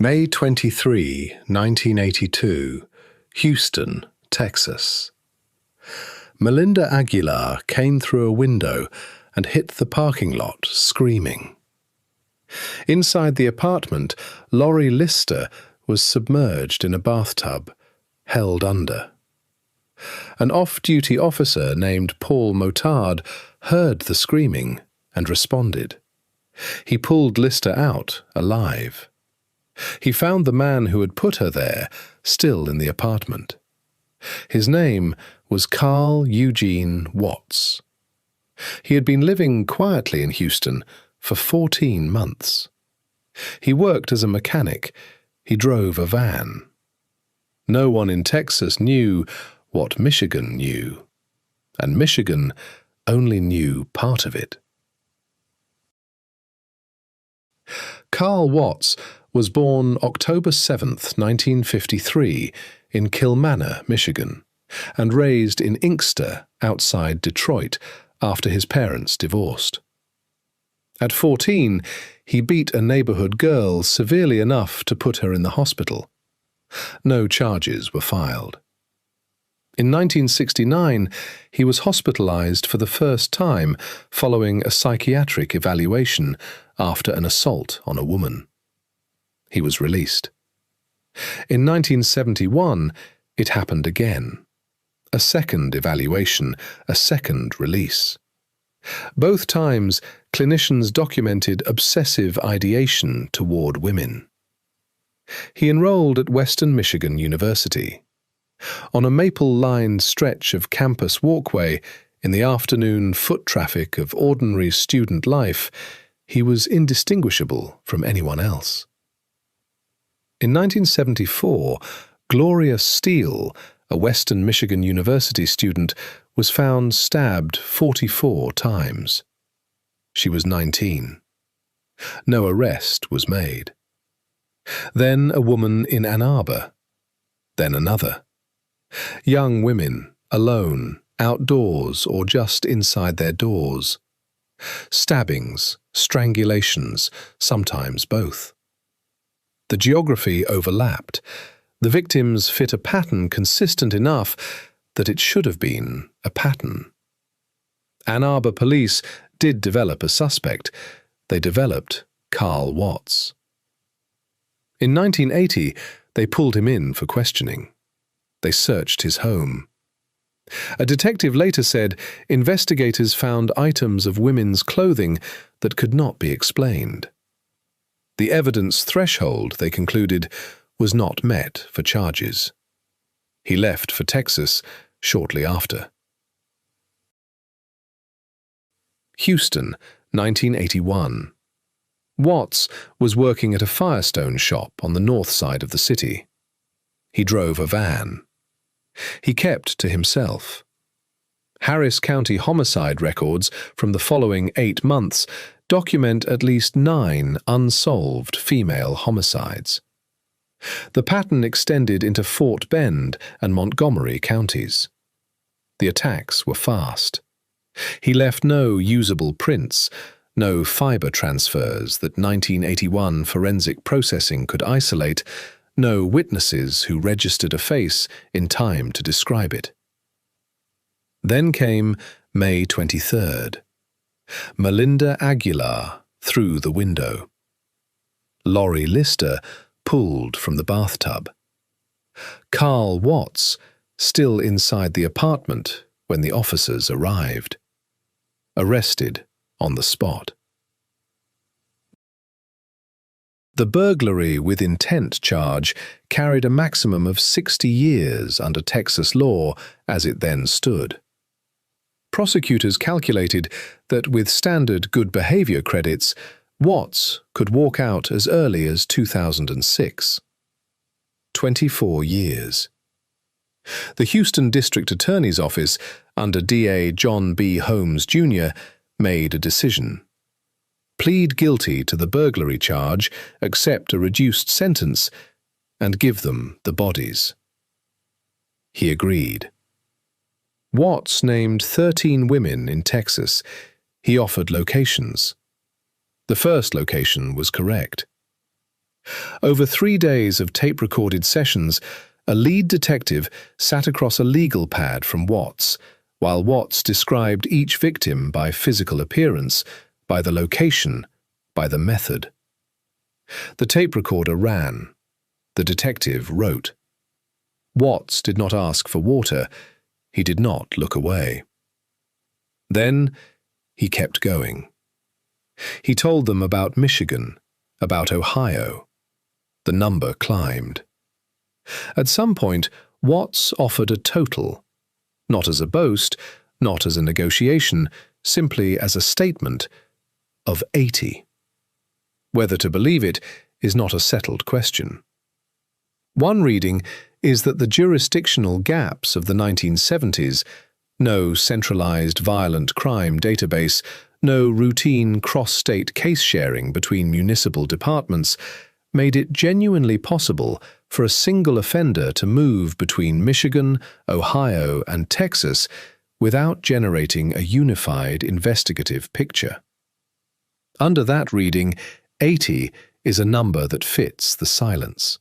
May 23, 1982, Houston, Texas. Melinda Aguilar came through a window and hit the parking lot, screaming. Inside the apartment, Lori Lister was submerged in a bathtub, held under. An off-duty officer named Paul Motard heard the screaming and responded. He pulled Lister out, alive. He found the man who had put her there, still in the apartment. His name was Carl Eugene Watts. He had been living quietly in Houston for 14 months. He worked as a mechanic. He drove a van. No one in Texas knew what Michigan knew, and Michigan only knew part of it. Carl Watts was born October 7, 1953, in Kilmanor, Michigan, and raised in Inkster, outside Detroit, after his parents divorced. At 14, he beat a neighborhood girl severely enough to put her in the hospital. No charges were filed. In 1969, he was hospitalized for the first time following a psychiatric evaluation after an assault on a woman. He was released. In 1971, it happened again. A second evaluation, a second release. Both times, clinicians documented obsessive ideation toward women. He enrolled at Western Michigan University. On a maple-lined stretch of campus walkway, in the afternoon foot traffic of ordinary student life, he was indistinguishable from anyone else. In 1974, Gloria Steele, a Western Michigan University student, was found stabbed 44 times. She was 19. No arrest was made. Then a woman in Ann Arbor. Then another. Young women, alone, outdoors or just inside their doors. Stabbings, strangulations, sometimes both. The geography overlapped. The victims fit a pattern consistent enough that it should have been a pattern. Ann Arbor police did develop a suspect. They developed Carl Watts. In 1980, they pulled him in for questioning. They searched his home. A detective later said investigators found items of women's clothing that could not be explained. The evidence threshold, they concluded, was not met for charges. He left for Texas shortly after. Houston, 1981. Watts was working at a Firestone shop on the north side of the city. He drove a van. He kept to himself. Harris County homicide records from the following 8 months document at least 9 unsolved female homicides. The pattern extended into Fort Bend and Montgomery counties. The attacks were fast. He left no usable prints, no fiber transfers that 1981 forensic processing could isolate, no witnesses who registered a face in time to describe it. Then came May 23rd. Melinda Aguilar through the window. Lori Lister pulled from the bathtub. Carl Watts still inside the apartment when the officers arrived. Arrested on the spot. The burglary with intent charge carried a maximum of 60 years under Texas law as it then stood. Prosecutors calculated that with standard good behavior credits, Watts could walk out as early as 2006. 24 years. The Houston District Attorney's Office, under DA John B. Holmes, Jr., made a decision. Plead guilty to the burglary charge, accept a reduced sentence, and give them the bodies. He agreed. Watts named 13 women in Texas. He offered locations. The first location was correct. Over 3 days of tape-recorded sessions, a lead detective sat across a legal pad from Watts, while Watts described each victim by physical appearance, by the location, by the method. The tape recorder ran. The detective wrote. Watts did not ask for water. He did not look away. Then he kept going. He told them about Michigan, about Ohio. The number climbed. At some point, Watts offered a total, not as a boast, not as a negotiation, simply as a statement, of 80. Whether to believe it is not a settled question. One reading is that the jurisdictional gaps of the 1970s, no centralized violent crime database, no routine cross-state case sharing between municipal departments, made it genuinely possible for a single offender to move between Michigan, Ohio, and Texas without generating a unified investigative picture. Under that reading, 80 is a number that fits the silence.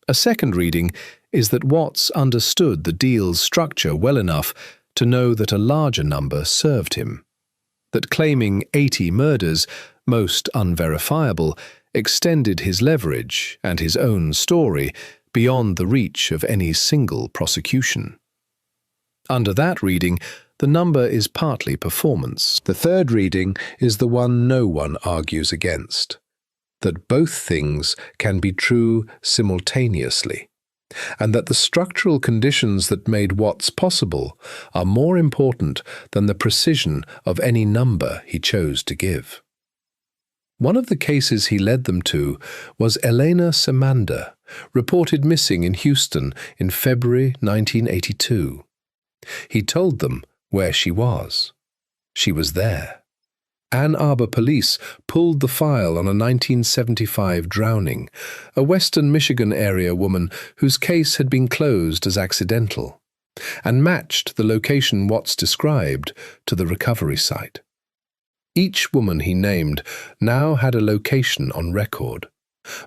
A second reading is that Watts understood the deal's structure well enough to know that a larger number served him, that claiming 80 murders, most unverifiable, extended his leverage and his own story beyond the reach of any single prosecution. Under that reading, the number is partly performance. The third reading is the one no one argues against, that both things can be true simultaneously, and that the structural conditions that made Watts possible are more important than the precision of any number he chose to give. One of the cases he led them to was Elena Samander, reported missing in Houston in February 1982. He told them where she was. She was there. Ann Arbor police pulled the file on a 1975 drowning, a western Michigan area woman whose case had been closed as accidental, and matched the location Watts described to the recovery site. Each woman he named now had a location on record.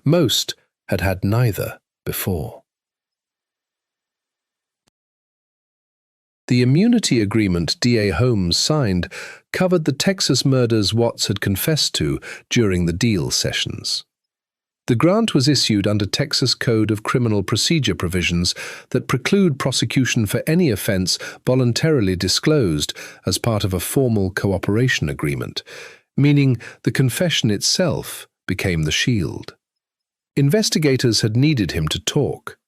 Most had had neither before. The immunity agreement D.A. Holmes signed covered the Texas murders Watts had confessed to during the deal sessions. The grant was issued under Texas Code of Criminal Procedure provisions that preclude prosecution for any offense voluntarily disclosed as part of a formal cooperation agreement, meaning the confession itself became the shield. Investigators had needed him to talk.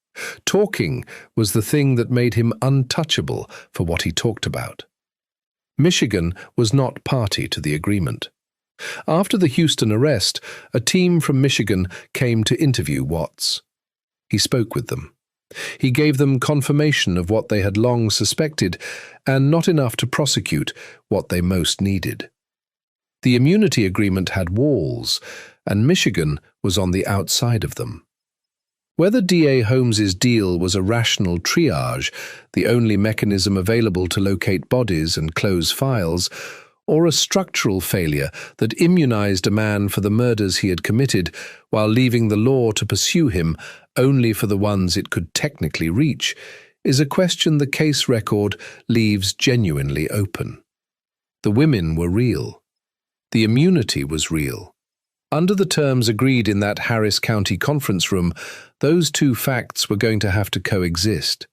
Talking was the thing that made him untouchable for what he talked about. Michigan was not party to the agreement. After the Houston arrest, a team from Michigan came to interview Watts. He spoke with them. He gave them confirmation of what they had long suspected, and not enough to prosecute what they most needed. The immunity agreement had walls, and Michigan was on the outside of them. Whether D.A. Holmes's deal was a rational triage, the only mechanism available to locate bodies and close files, or a structural failure that immunized a man for the murders he had committed while leaving the law to pursue him only for the ones it could technically reach, is a question the case record leaves genuinely open. The women were real. The immunity was real. Under the terms agreed in that Harris County conference room, those two facts were going to have to coexist.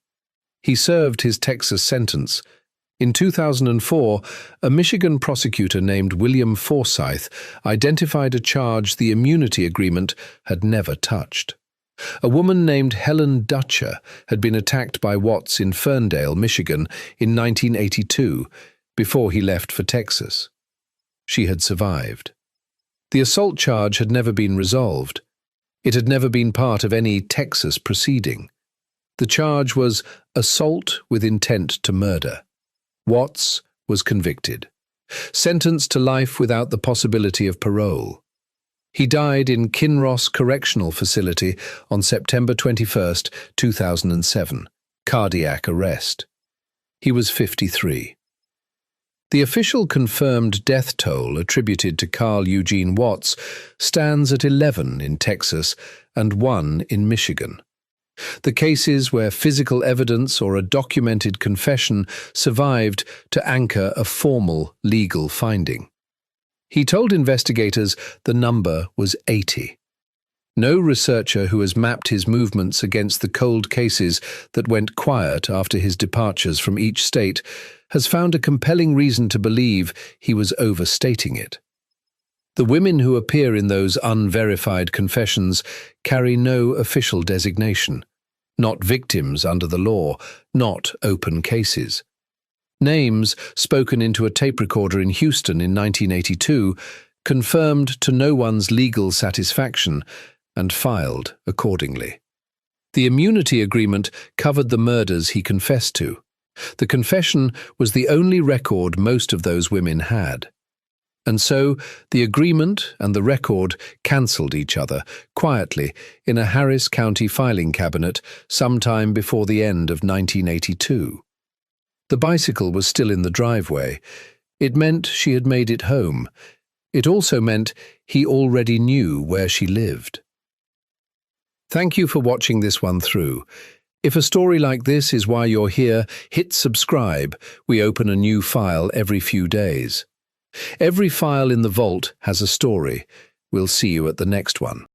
He served his Texas sentence. In 2004, a Michigan prosecutor named William Forsyth identified a charge the immunity agreement had never touched. A woman named Helen Dutcher had been attacked by Watts in Ferndale, Michigan, in 1982, before he left for Texas. She had survived. The assault charge had never been resolved. It had never been part of any Texas proceeding. The charge was assault with intent to murder. Watts was convicted, sentenced to life without the possibility of parole. He died in Kinross Correctional Facility on September 21, 2007, cardiac arrest. He was 53. The official confirmed death toll attributed to Carl Eugene Watts stands at 11 in Texas and 1 in Michigan. The cases where physical evidence or a documented confession survived to anchor a formal legal finding. He told investigators the number was 80. No researcher who has mapped his movements against the cold cases that went quiet after his departures from each state has found a compelling reason to believe he was overstating it. The women who appear in those unverified confessions carry no official designation, not victims under the law, not open cases. Names spoken into a tape recorder in Houston in 1982 confirmed to no one's legal satisfaction and filed accordingly. The immunity agreement covered the murders he confessed to. The confession was the only record most of those women had. And so the agreement and the record cancelled each other quietly in a Harris County filing cabinet sometime before the end of 1982. The bicycle was still in the driveway. It meant she had made it home. It also meant he already knew where she lived. Thank you for watching this one through. If a story like this is why you're here, hit subscribe. We open a new file every few days. Every file in the vault has a story. We'll see you at the next one.